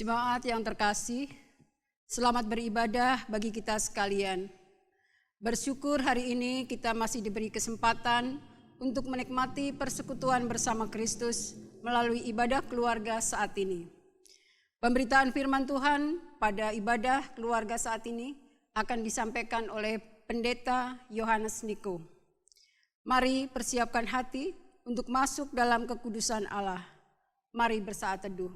Jemaat yang terkasih, selamat beribadah bagi kita sekalian. Bersyukur hari ini kita masih diberi kesempatan untuk menikmati persekutuan bersama Kristus melalui ibadah keluarga saat ini. Pemberitaan firman Tuhan pada ibadah keluarga saat ini akan disampaikan oleh Pendeta Yohanes Niko. Mari persiapkan hati untuk masuk dalam kekudusan Allah. Mari bersaat teduh.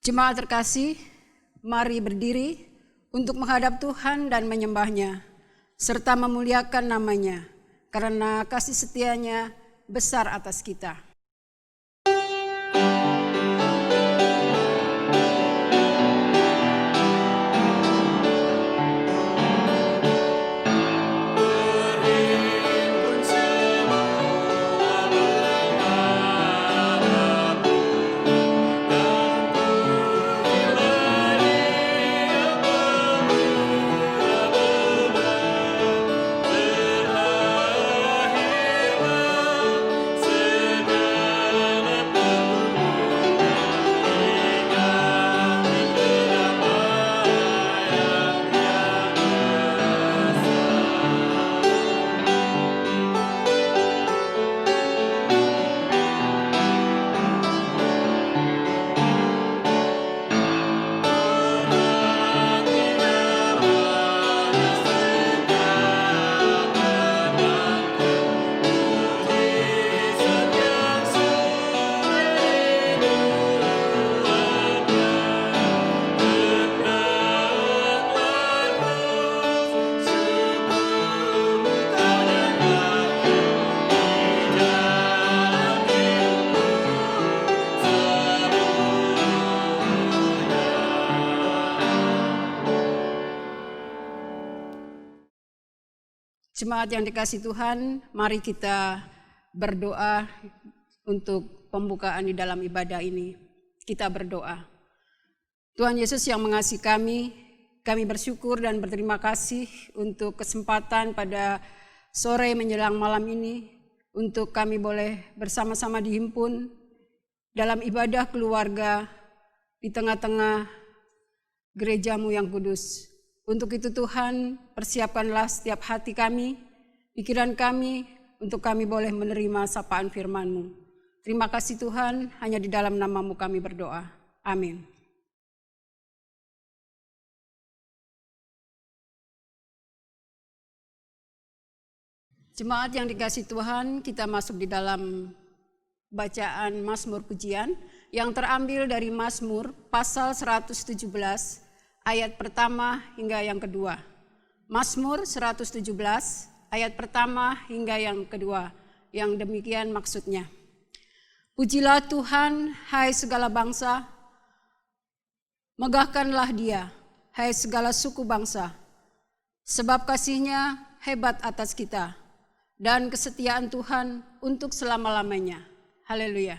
Jemaat terkasih, mari berdiri untuk menghadap Tuhan dan menyembah-Nya, serta memuliakan nama-Nya, karena kasih setia-Nya besar atas kita. Jemaat yang dikasihi Tuhan, mari kita berdoa untuk pembukaan di dalam ibadah ini. Kita berdoa. Tuhan Yesus yang mengasihi kami bersyukur dan berterima kasih untuk kesempatan pada sore menjelang malam ini untuk kami boleh bersama-sama dihimpun dalam ibadah keluarga di tengah-tengah gereja-Mu yang kudus. Untuk itu Tuhan, persiapkanlah setiap hati kami, pikiran kami, untuk kami boleh menerima sapaan firman-Mu. Terima kasih Tuhan, hanya di dalam nama-Mu kami berdoa. Amin. Jemaat yang dikasihi Tuhan, kita masuk di dalam bacaan Mazmur Pujian yang terambil dari Mazmur pasal 117, ayat pertama hingga yang kedua. Mazmur 117 ayat pertama hingga yang kedua. Yang demikian maksudnya. Pujilah Tuhan, hai segala bangsa. Megahkanlah Dia, hai segala suku bangsa. Sebab kasih-Nya hebat atas kita. Dan kesetiaan Tuhan untuk selama-lamanya. Haleluya.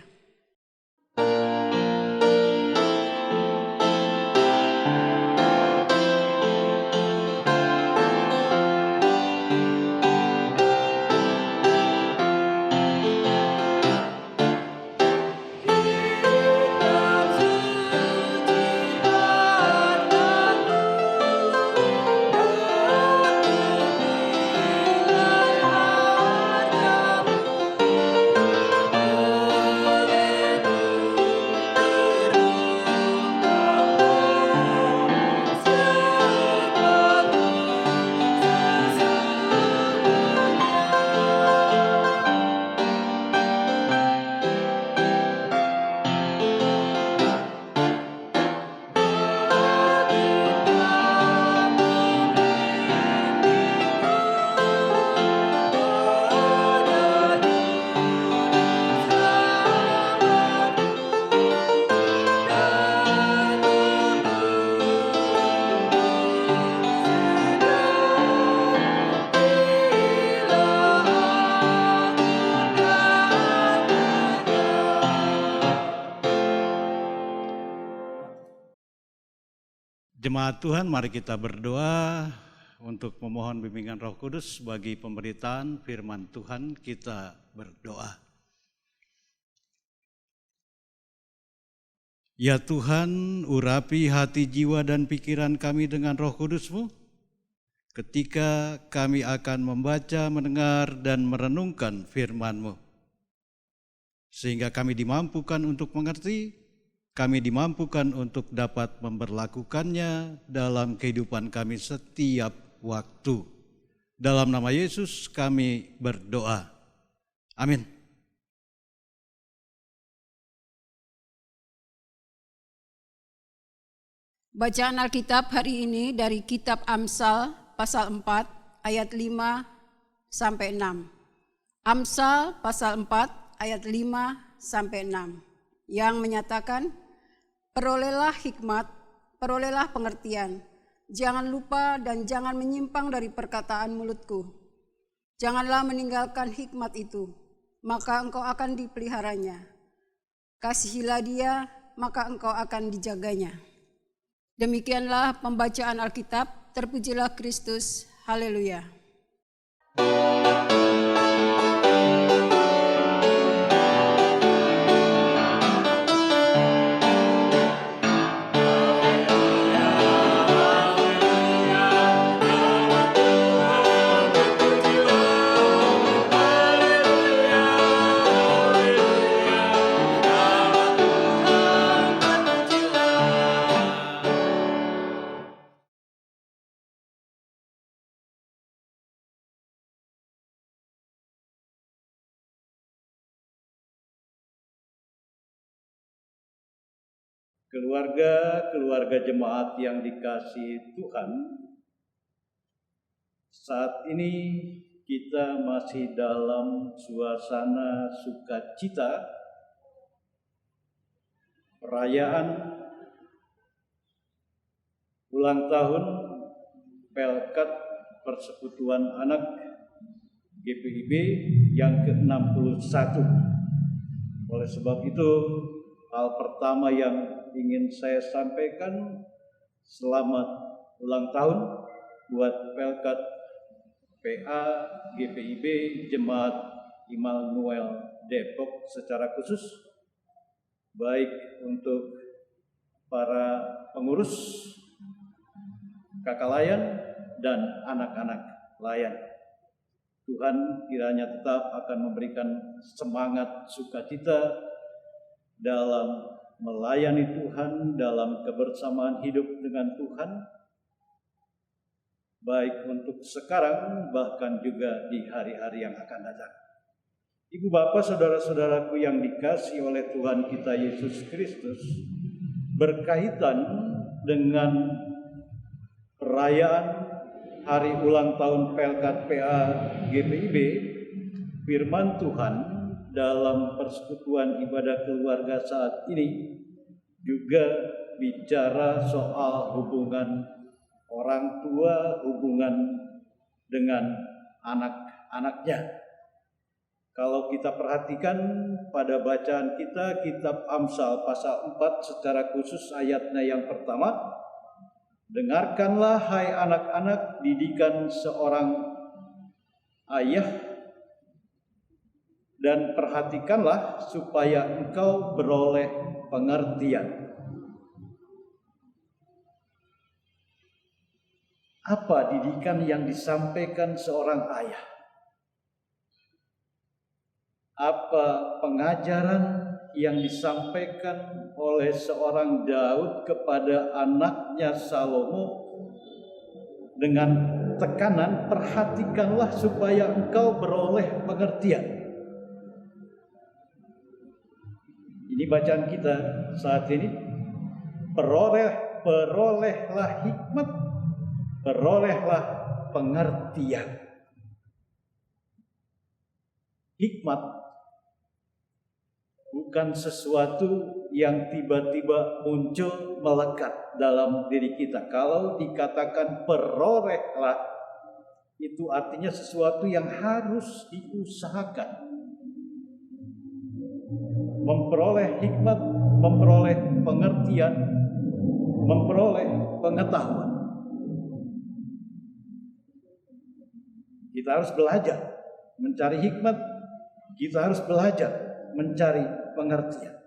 Jemaat Tuhan, mari kita berdoa untuk memohon bimbingan Roh Kudus bagi pemberitaan firman Tuhan. Kita berdoa. Ya Tuhan, urapi hati, jiwa, dan pikiran kami dengan Roh Kudus-Mu ketika kami akan membaca, mendengar, dan merenungkan firman-Mu. Sehingga kami dimampukan untuk mengerti, kami dimampukan untuk dapat memperlakukannya dalam kehidupan kami setiap waktu. Dalam nama Yesus kami berdoa. Amin. Bacaan Alkitab hari ini dari kitab Amsal pasal 4 ayat 5 sampai 6. Amsal pasal 4 ayat 5 sampai 6 yang menyatakan, perolehlah hikmat, perolehlah pengertian. Jangan lupa dan jangan menyimpang dari perkataan mulutku. Janganlah meninggalkan hikmat itu, maka engkau akan dipeliharanya. Kasihilah dia, maka engkau akan dijaganya. Demikianlah pembacaan Alkitab. Terpujilah Kristus. Haleluya. Keluarga jemaat yang dikasihi Tuhan, saat ini kita masih dalam suasana sukacita perayaan ulang tahun Pelkat Persekutuan Anak GPIB yang ke-61. Oleh sebab itu, hal pertama yang ingin saya sampaikan, selamat ulang tahun buat Pelkat PA GPIB Jemaat Immanuel Depok secara khusus, baik untuk para pengurus, kakak layan, dan anak-anak layan. Tuhan kiranya tetap akan memberikan semangat sukacita dalam melayani Tuhan, dalam kebersamaan hidup dengan Tuhan, baik untuk sekarang bahkan juga di hari-hari yang akan datang. Ibu bapak, saudara-saudaraku yang dikasihi oleh Tuhan kita Yesus Kristus, berkaitan dengan perayaan hari ulang tahun Pelkat PA GPIB, firman Tuhan dalam persekutuan ibadah keluarga saat ini juga bicara soal hubungan orang tua, hubungan dengan anak-anaknya. Kalau kita perhatikan pada bacaan kita, kitab Amsal pasal 4 secara khusus ayatnya yang pertama, dengarkanlah hai anak-anak didikan seorang ayah, dan perhatikanlah supaya engkau beroleh pengertian. Apa didikan yang disampaikan seorang ayah? Apa pengajaran yang disampaikan oleh seorang Daud kepada anaknya Salomo dengan tekanan, perhatikanlah supaya engkau beroleh pengertian. Ini bacaan kita saat ini. Perolehlah hikmat, perolehlah pengertian. Hikmat bukan sesuatu yang tiba-tiba muncul melekat dalam diri kita. Kalau dikatakan perolehlah, itu artinya sesuatu yang harus diusahakan. Memperoleh hikmat, memperoleh pengertian memperoleh pengetahuan. Kita harus belajar mencari hikmat, kita harus belajar mencari pengertian.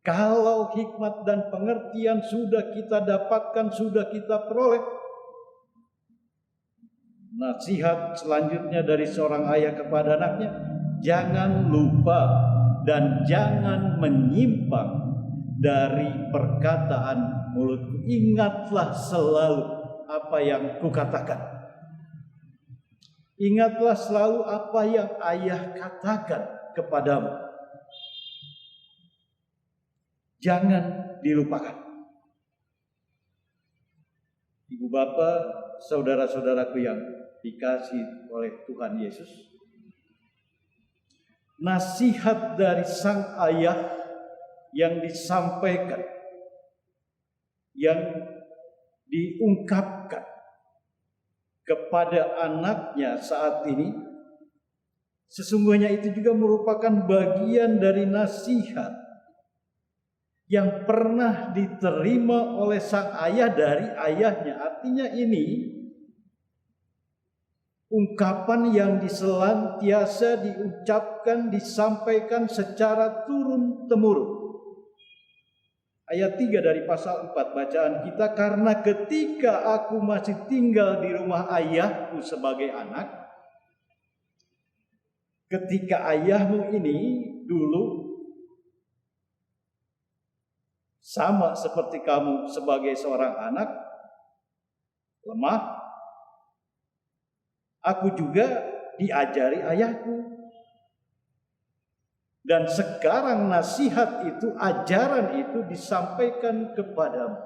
Kalau hikmat dan pengertian sudah kita dapatkan, sudah kita peroleh, nasihat selanjutnya dari seorang ayah kepada anaknya, jangan lupa dan jangan menyimpang dari perkataan mulutku. Ingatlah selalu apa yang kukatakan. Ingatlah selalu apa yang ayah katakan kepadamu. Jangan dilupakan. Ibu bapak, saudara-saudaraku yang dikasihi oleh Tuhan Yesus, nasihat dari sang ayah yang disampaikan, yang diungkapkan kepada anaknya saat ini, sesungguhnya itu juga merupakan bagian dari nasihat yang pernah diterima oleh sang ayah dari ayahnya. Artinya ini ungkapan yang senantiasa diucapkan, disampaikan secara turun-temurun. Ayat 3 dari pasal 4 bacaan kita, karena ketika aku masih tinggal di rumah ayahku sebagai anak, ketika ayahmu ini dulu sama seperti kamu sebagai seorang anak, lemah, aku juga diajari ayahku. Dan sekarang nasihat itu, ajaran itu disampaikan kepadamu.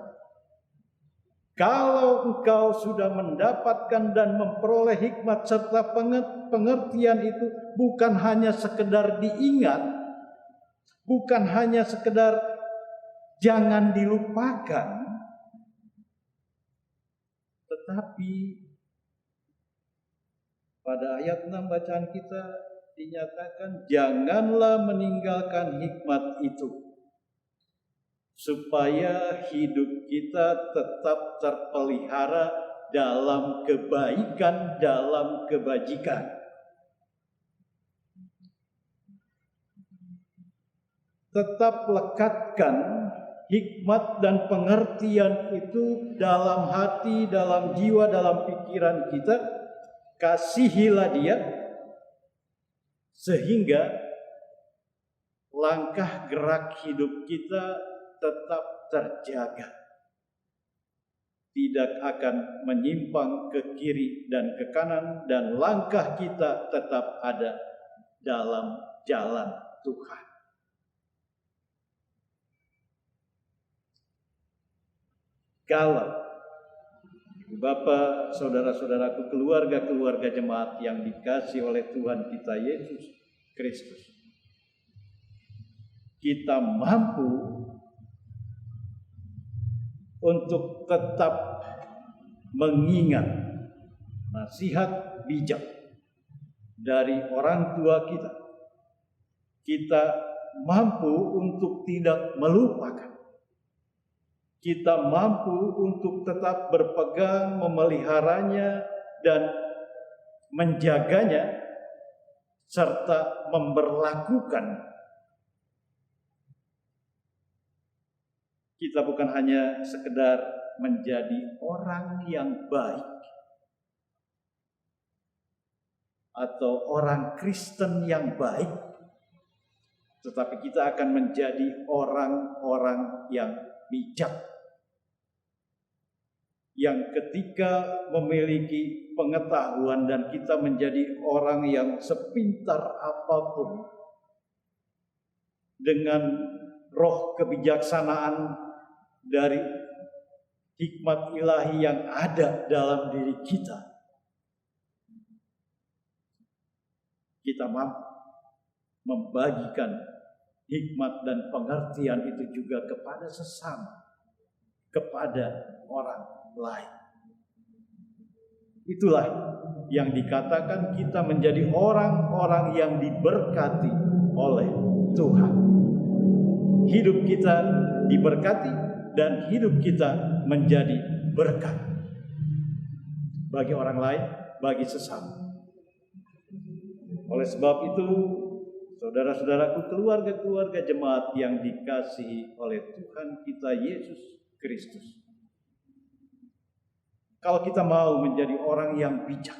Kalau engkau sudah mendapatkan dan memperoleh hikmat serta pengertian itu, bukan hanya sekedar diingat, bukan hanya sekedar jangan dilupakan, tetapi pada ayat 6 bacaan kita dinyatakan, janganlah meninggalkan hikmat itu, supaya hidup kita tetap terpelihara dalam kebaikan, dalam kebajikan. Tetap lekatkan hikmat dan pengertian itu dalam hati, dalam jiwa, dalam pikiran kita. Kasihilah dia, sehingga langkah gerak hidup kita tetap terjaga, tidak akan menyimpang ke kiri dan ke kanan, dan langkah kita tetap ada dalam jalan Tuhan. Kalau Bapak, saudara-saudaraku, keluarga-keluarga jemaat yang dikasihi oleh Tuhan kita Yesus Kristus, kita mampu untuk tetap mengingat nasihat bijak dari orang tua kita, kita mampu untuk tidak melupakan, kita mampu untuk tetap berpegang, memeliharanya, dan menjaganya, serta memberlakukan. Kita bukan hanya sekedar menjadi orang yang baik atau orang Kristen yang baik, tetapi kita akan menjadi orang-orang yang bijak, yang ketika memiliki pengetahuan dan kita menjadi orang yang sepintar apapun, dengan roh kebijaksanaan dari hikmat ilahi yang ada dalam diri kita, kita mampu membagikan hikmat dan pengertian itu juga kepada sesama, kepada orang lain. Itulah yang dikatakan kita menjadi orang-orang yang diberkati oleh Tuhan. Hidup kita diberkati, dan hidup kita menjadi berkat bagi orang lain, bagi sesama. Oleh sebab itu, saudara-saudaraku, keluarga-keluarga jemaat yang dikasihi oleh Tuhan kita Yesus Kristus, kalau kita mau menjadi orang yang bijak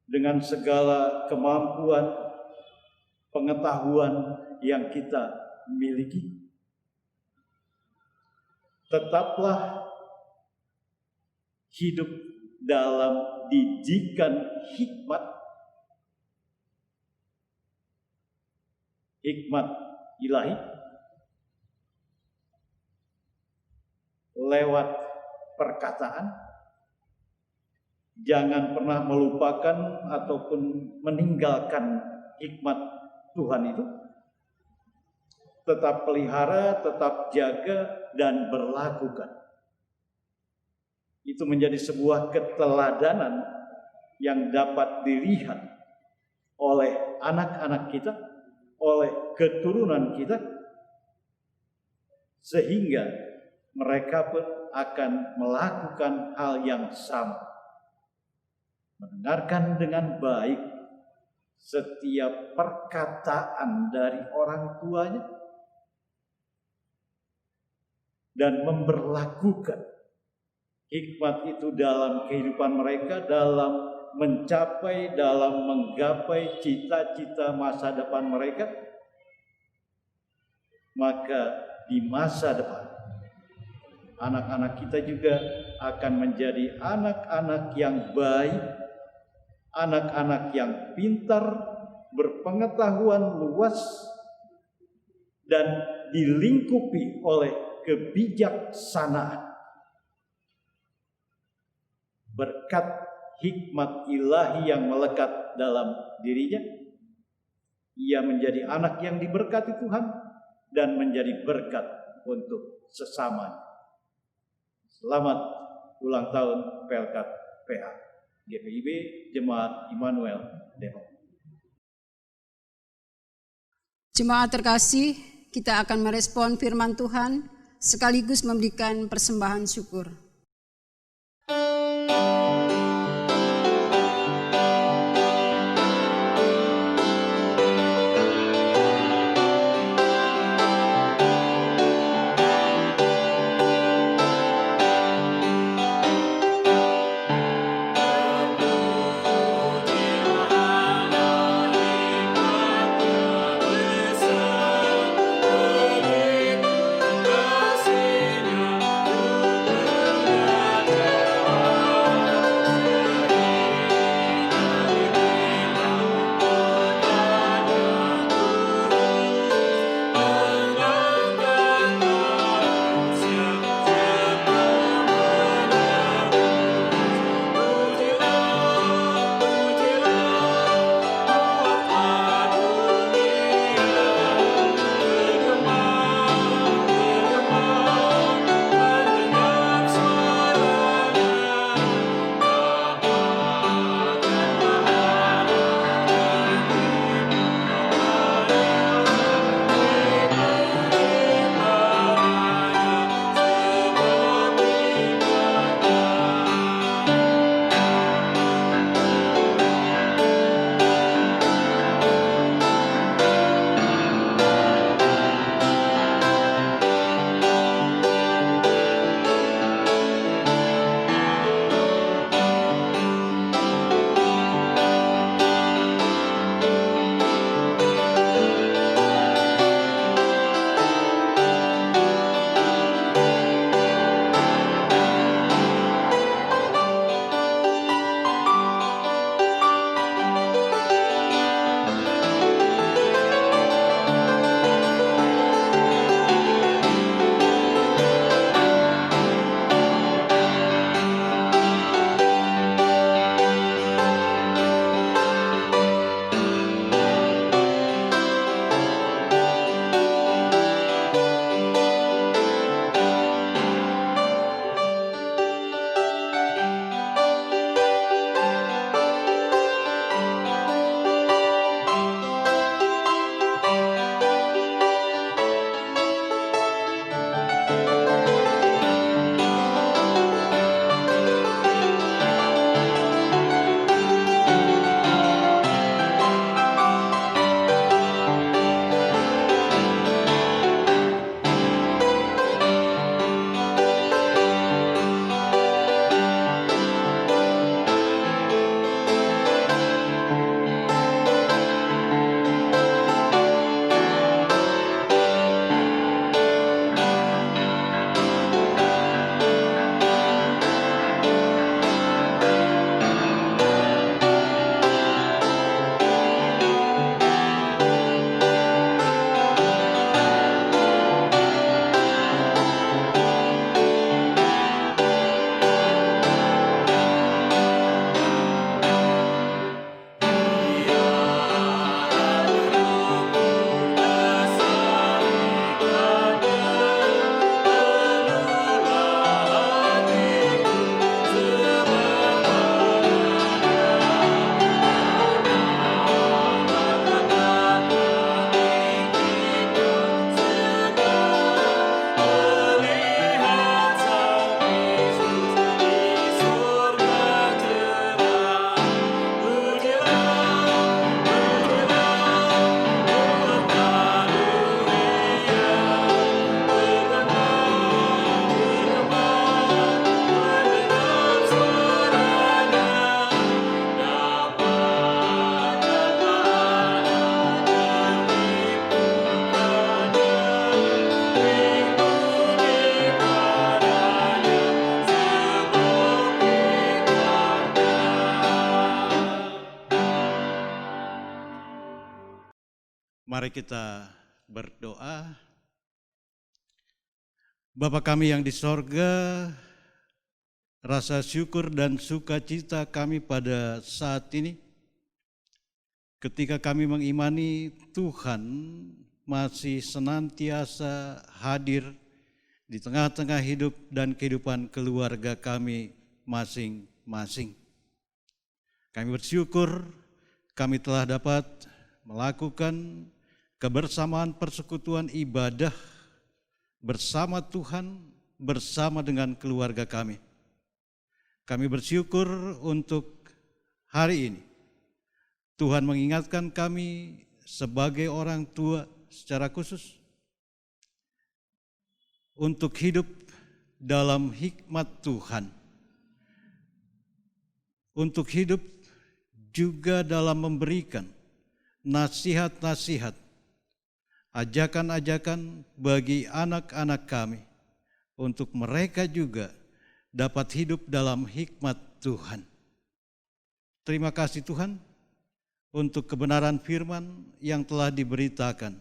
dengan segala kemampuan, pengetahuan yang kita miliki, tetaplah hidup dalam didikan hikmat ilahi lewat perkataan. Jangan pernah melupakan ataupun meninggalkan hikmat Tuhan itu. Tetap pelihara, tetap jaga, dan berlakukan. Itu menjadi sebuah keteladanan yang dapat dilihat oleh anak-anak kita, oleh keturunan kita, sehingga mereka pun akan melakukan hal yang sama. Mendengarkan dengan baik setiap perkataan dari orang tuanya dan memberlakukan hikmat itu dalam kehidupan mereka, dalam mencapai, dalam menggapai cita-cita masa depan mereka. Maka di masa depan anak-anak kita juga akan menjadi anak-anak yang baik, anak-anak yang pintar, berpengetahuan luas, dan dilingkupi oleh kebijaksanaan. Berkat hikmat ilahi yang melekat dalam dirinya, ia menjadi anak yang diberkati Tuhan dan menjadi berkat untuk sesamanya. Selamat ulang tahun Pelkat PH GPIB Jemaat Immanuel Depok. Jemaat terkasih, kita akan merespon firman Tuhan sekaligus memberikan persembahan syukur. Mari kita berdoa. Bapa kami yang di sorga, rasa syukur dan sukacita kami pada saat ini, ketika kami mengimani Tuhan masih senantiasa hadir di tengah-tengah hidup dan kehidupan keluarga kami masing-masing. Kami bersyukur kami telah dapat melakukan kebersamaan persekutuan ibadah bersama Tuhan, bersama dengan keluarga kami. Kami bersyukur untuk hari ini. Tuhan mengingatkan kami sebagai orang tua secara khusus untuk hidup dalam hikmat Tuhan. Untuk hidup juga dalam memberikan nasihat-nasihat, ajakan-ajakan bagi anak-anak kami untuk mereka juga dapat hidup dalam hikmat Tuhan. Terima kasih Tuhan untuk kebenaran firman yang telah diberitakan.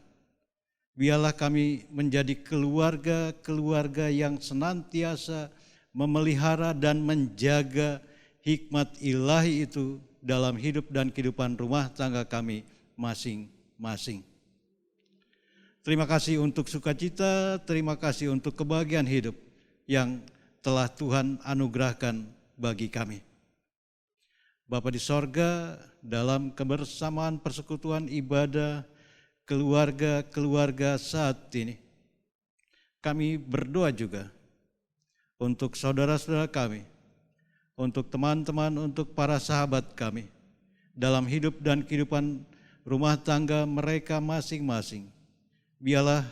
Biarlah kami menjadi keluarga-keluarga yang senantiasa memelihara dan menjaga hikmat ilahi itu dalam hidup dan kehidupan rumah tangga kami masing-masing. Terima kasih untuk sukacita, terima kasih untuk kebahagiaan hidup yang telah Tuhan anugerahkan bagi kami. Bapa di sorga, dalam kebersamaan persekutuan ibadah keluarga-keluarga saat ini, kami berdoa juga untuk saudara-saudara kami, untuk teman-teman, untuk para sahabat kami, dalam hidup dan kehidupan rumah tangga mereka masing-masing. Biarlah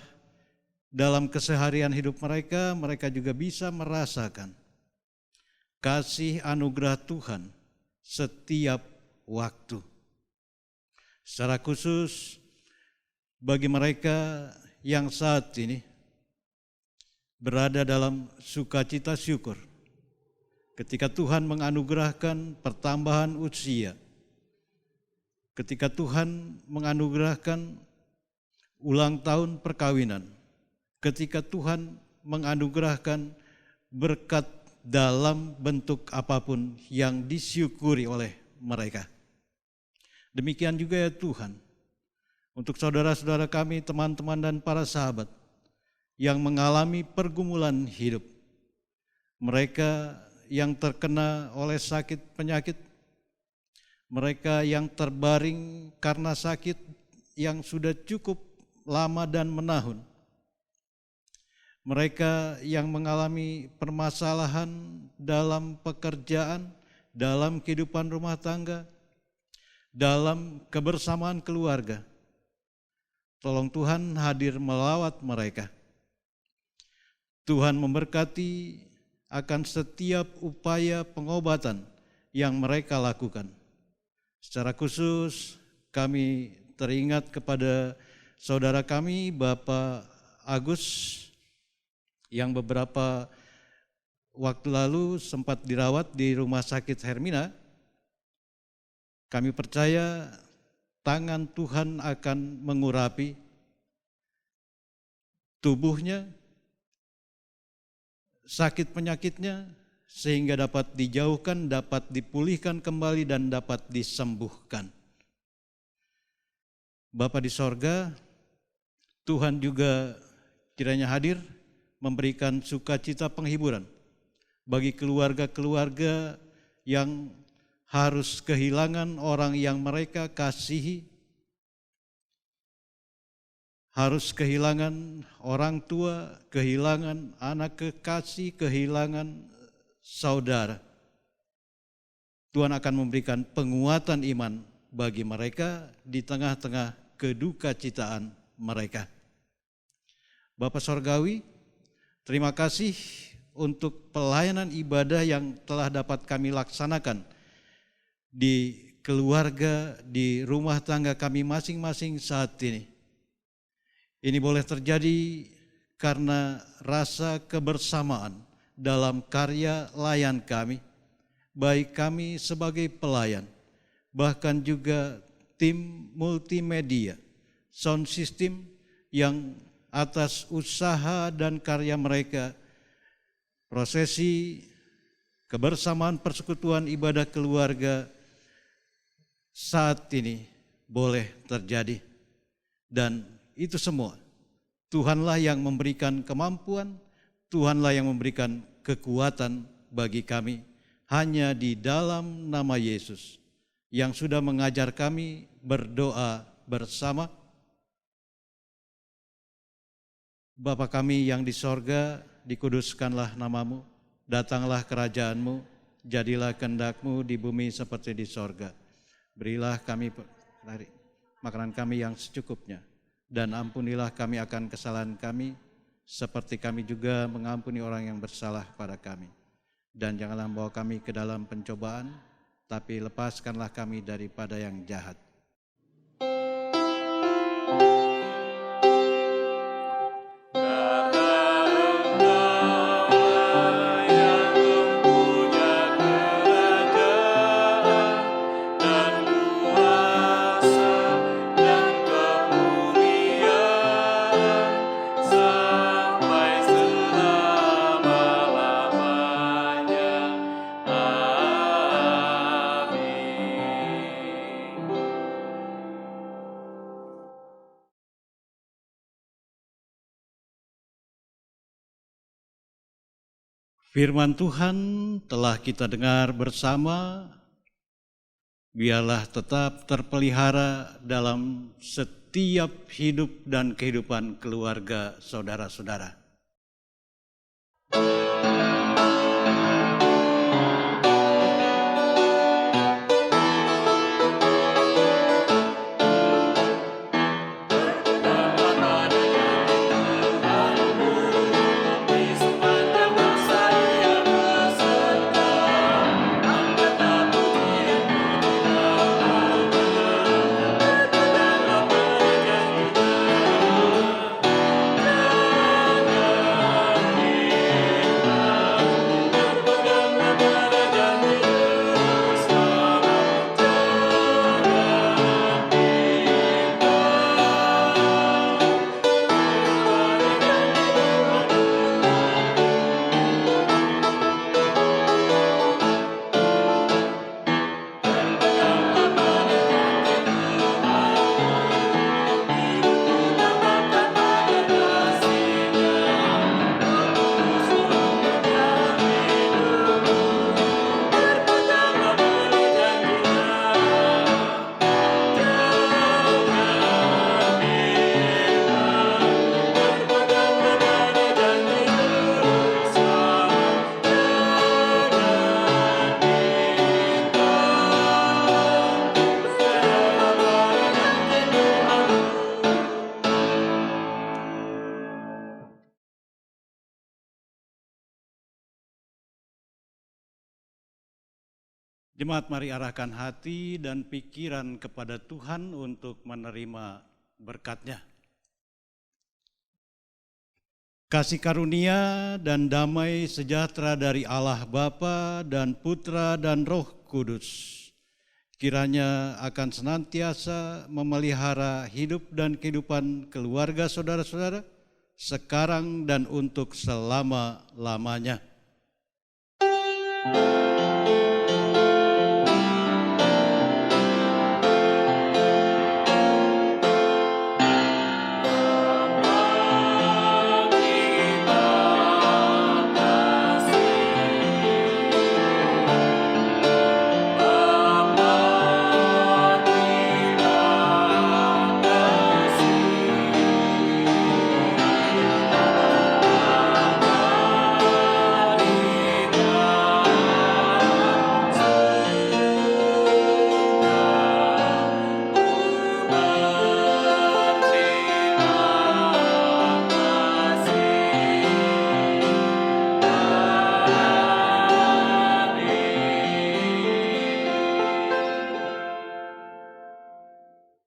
dalam keseharian hidup mereka, mereka juga bisa merasakan kasih anugerah Tuhan setiap waktu. Secara khusus bagi mereka yang saat ini berada dalam sukacita syukur, ketika Tuhan menganugerahkan pertambahan usia, ketika Tuhan menganugerahkan ulang tahun perkawinan, ketika Tuhan menganugerahkan berkat dalam bentuk apapun yang disyukuri oleh mereka. Demikian juga ya Tuhan, untuk saudara-saudara kami, teman-teman dan para sahabat yang mengalami pergumulan hidup, mereka yang terkena oleh sakit penyakit, mereka yang terbaring karena sakit yang sudah cukup lama dan menahun, mereka yang mengalami permasalahan dalam pekerjaan, dalam kehidupan rumah tangga, dalam kebersamaan keluarga. Tolong Tuhan hadir melawat mereka. Tuhan memberkati akan setiap upaya pengobatan yang mereka lakukan. Secara khusus kami teringat kepada saudara kami Bapak Agus yang beberapa waktu lalu sempat dirawat di Rumah Sakit Hermina. Kami percaya tangan Tuhan akan mengurapi tubuhnya, sakit penyakitnya, sehingga dapat dijauhkan, dapat dipulihkan kembali dan dapat disembuhkan. Bapa di sorga, Tuhan juga kiranya hadir memberikan sukacita penghiburan bagi keluarga-keluarga yang harus kehilangan orang yang mereka kasihi, harus kehilangan orang tua, kehilangan anak kekasih, kehilangan saudara. Tuhan akan memberikan penguatan iman bagi mereka di tengah-tengah kedukacitaan mereka. Bapa Sorgawi, terima kasih untuk pelayanan ibadah yang telah dapat kami laksanakan di keluarga, di rumah tangga kami masing-masing saat ini. Ini boleh terjadi karena rasa kebersamaan dalam karya layan kami, baik kami sebagai pelayan, bahkan juga tim multimedia, sound system yang atas usaha dan karya mereka, prosesi kebersamaan persekutuan ibadah keluarga saat ini boleh terjadi. Dan itu semua Tuhanlah yang memberikan kemampuan, Tuhanlah yang memberikan kekuatan bagi kami, hanya di dalam nama Yesus yang sudah mengajar kami berdoa bersama. Bapa kami yang di sorga, dikuduskanlah namamu, datanglah kerajaanmu, jadilah kehendak-Mu di bumi seperti di sorga. Berilah kami makanan kami yang secukupnya, dan ampunilah kami akan kesalahan kami, seperti kami juga mengampuni orang yang bersalah pada kami. Dan janganlah membawa kami ke dalam pencobaan, tapi lepaskanlah kami daripada yang jahat. Firman Tuhan telah kita dengar bersama, biarlah tetap terpelihara dalam setiap hidup dan kehidupan keluarga saudara-saudara. Jemaat, mari arahkan hati dan pikiran kepada Tuhan untuk menerima berkat-Nya. Kasih karunia dan damai sejahtera dari Allah Bapa dan Putra dan Roh Kudus kiranya akan senantiasa memelihara hidup dan kehidupan keluarga saudara-saudara sekarang dan untuk selama-lamanya.